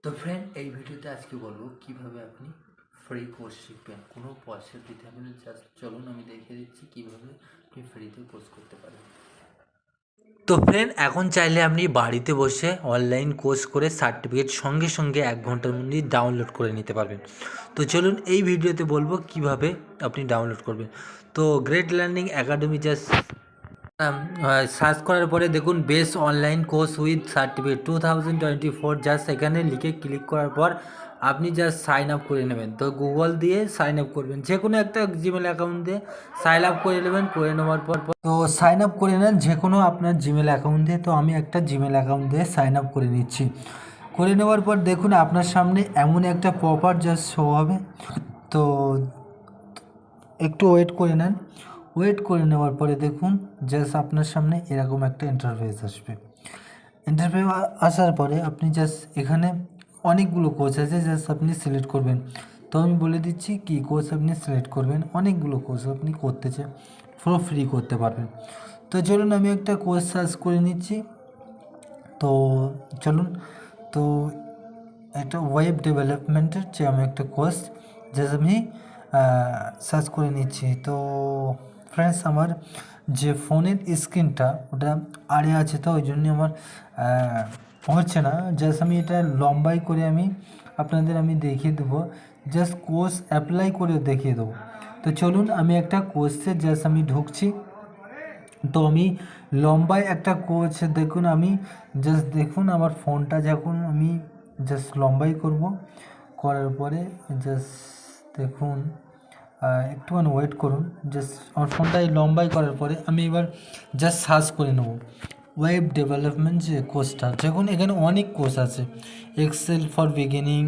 তো ফ্রেন্ড, এই ভিডিওতে আজকে বলবো কিভাবে আপনি ফ্রি কোর্স শিখবেন। কোনো পয়সা দিতে হবে না, জাস্ট চলুন আমি দেখিয়ে দিচ্ছি কিভাবে আপনি ফ্রিতে কোর্স করতে পারেন। তো ফ্রেন্ড, এখন চাইলে আপনি বাড়িতে বসে অনলাইন কোর্স করে সার্টিফিকেট সঙ্গে সঙ্গে 1 ঘন্টার মধ্যে ডাউনলোড করে নিতে পারবেন। তো চলুন এই ভিডিওতে বলবো কিভাবে আপনি ডাউনলোড করবেন। তো great learning academy just search করার পরে দেখুন best online course with certificate 2024, just এখানে লিখে ক্লিক করার পর আপনি জাস্ট সাইন আপ করে নেবেন। তো গুগল দিয়ে সাইন আপ করবেন, যে কোনো একটা জিমেল অ্যাকাউন্ট দিয়ে সাইন আপ করে নেবেন। করে নেওয়ার পর তো সাইন আপ করে নেন যে কোনো আপনার জিমেল অ্যাকাউন্ট দিয়ে। তো আমি একটা জিমেল অ্যাকাউন্ট দিয়ে সাইন আপ করে নিচ্ছি। করে নেওয়ার পর দেখুন আপনার সামনে এমন একটা পপআপ জাস্ট শো হবে। তো একটু ওয়েট করে নেন। ওয়েট করে নেওয়ার পরে দেখুন জাস্ট আপনার সামনে এরকম একটা ইন্টারফেস আসবে। ইন্টারফেস আসার পরে আপনি জাস্ট এখানে অনেকগুলো কোর্স আছে, জাস্ট আপনি সিলেক্ট করবেন। তো আমি বলে দিচ্ছি কী কোর্স আপনি সিলেক্ট করবেন। অনেকগুলো কোর্স আপনি করতে চান, পুরো ফ্রি করতে পারবেন। তো চলুন আমি একটা কোর্স সার্চ করে নিচ্ছি। তো চলুন, তো একটা ওয়েব ডেভেলপমেন্টের যে আমি একটা কোর্স জাস্ট আমি সার্চ করে নিচ্ছি। তো ফ্রেন্ডস, আমার যে ফোনের স্ক্রিনটা ওটা আড়ে আছে, তো ওই জন্য আমার হচ্ছে না। জাস্ট আমি এটা লম্বাই করে আমি আপনাদের দেখিয়ে দেবো, জাস্ট কোর্স অ্যাপ্লাই করে দেখিয়ে দেবো। তো চলুন আমি একটা কোর্সে জাস্ট আমি ঢুকছি। তো আমি লম্বায় একটা কোর্স দেখুন, আমি জাস্ট দেখুন আমার ফোনটা যখন আমি জাস্ট লম্বাই করব, করার পরে জাস্ট দেখুন একটুখানি ওয়েট করুন। জাস্ট আমার ফোনটা এই লম্বাই করার পরে আমি এবার জাস্ট সার্চ করে নেব ওয়েব ডেভেলপমেন্ট যে কোর্সটা। দেখুন এখানে অনেক কোর্স আছে, Excel for beginning,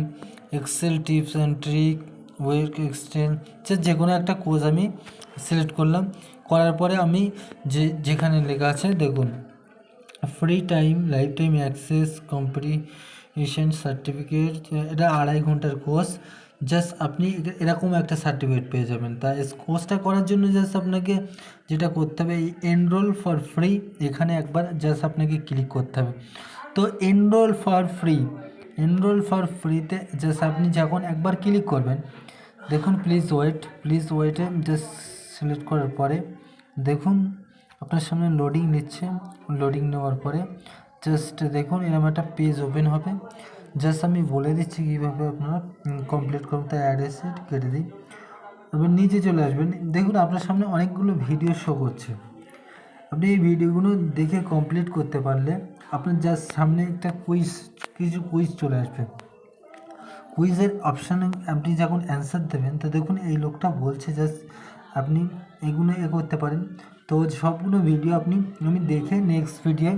Excel tips and trick, web Excel, যে কোনো একটা কোর্স আমি সিলেক্ট করলাম। করার পরে আমি যেখানে লেখা আছে দেখুন free time, life time access, competition certificate, এটা 2.5 ঘন্টার কোর্স। জাস্ট আপনি এরকম একটা সার্টিফিকেট পেয়ে যাবেন। তাই কোর্সটা করার জন্য জাস্ট আপনাকে যেটা করতে হবে, এই এনরোল ফর ফ্রি, এখানে একবার জাস্ট আপনাকে ক্লিক করতে হবে। তো এনরোল ফর ফ্রিতে জাস্ট আপনি যখন একবার ক্লিক করবেন, দেখুন প্লিজ ওয়েটে জাস্ট সিলেক্ট করার পরে দেখুন আপনার সামনে লোডিং নিচ্ছে। লোডিং নেওয়ার পরে জাস্ট দেখুন এরকম একটা পেজ ওপেন হবে। জাস্ট আমি বলে দিচ্ছি কীভাবে আপনারা কমপ্লিট করুন। তাই অ্যাড এসেট কেটে দিই, এবার নিচে চলে আসবেন। দেখুন আপনার সামনে অনেকগুলো ভিডিও শো করছে। আপনি এই ভিডিওগুলো দেখে কমপ্লিট করতে পারলে আপনার জাস্ট সামনে একটা কিছু কুইজ চলে আসবে। কুইজের অপশানে আপনি যখন অ্যান্সার দেবেন, তো দেখুন এই লোকটা বলছে জাস্ট আপনি এগুলো করতে পারেন। তো সবগুলো ভিডিও আমি দেখে নেক্সট ভিডিও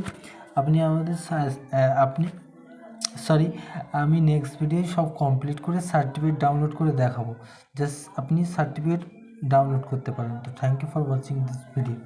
আমি নেক্সট ভিডিও সব কমপ্লিট করে সার্টিফিকেট ডাউনলোড করে দেখাবো। জাস্ট আপনি সার্টিফিকেট ডাউনলোড করতে পারেন। তো thank you for watching this video.